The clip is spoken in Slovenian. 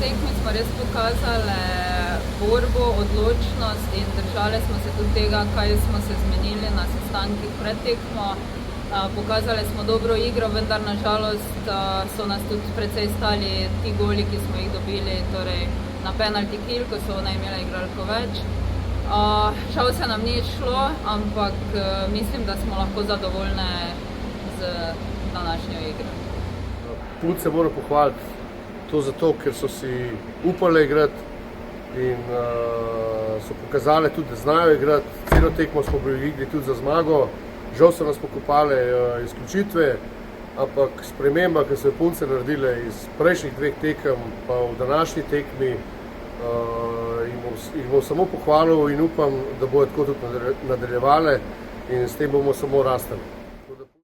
tekmi smo res pokazali borbo, odločnost in držali smo se tudi tega, kaj smo se zmenili na sestankih pred tekmo. Pokazali smo dobro igro, vendar nažalost so nas tudi precej stali ti goli, ki smo jih dobili, torej na penalty kill, ko so ona imela igralko več. Žal se nam ni šlo, ampak mislim, da smo lahko zadovoljne z današnjo igro. Punce moram pohvaliti to zato, ker so si upale igrati in so pokazali tudi, da znajo igrati. Celo tekmo smo bili igri tudi za zmago. Žal so nas pokopale izključitve, ampak sprememba, ki so jo punce naredile iz prejšnjih 2 tekem pa v današnji tekmi, jih bom samo pohvalil in upam, da bodo tako tudi nadaljevale in s tem bomo samo rastali.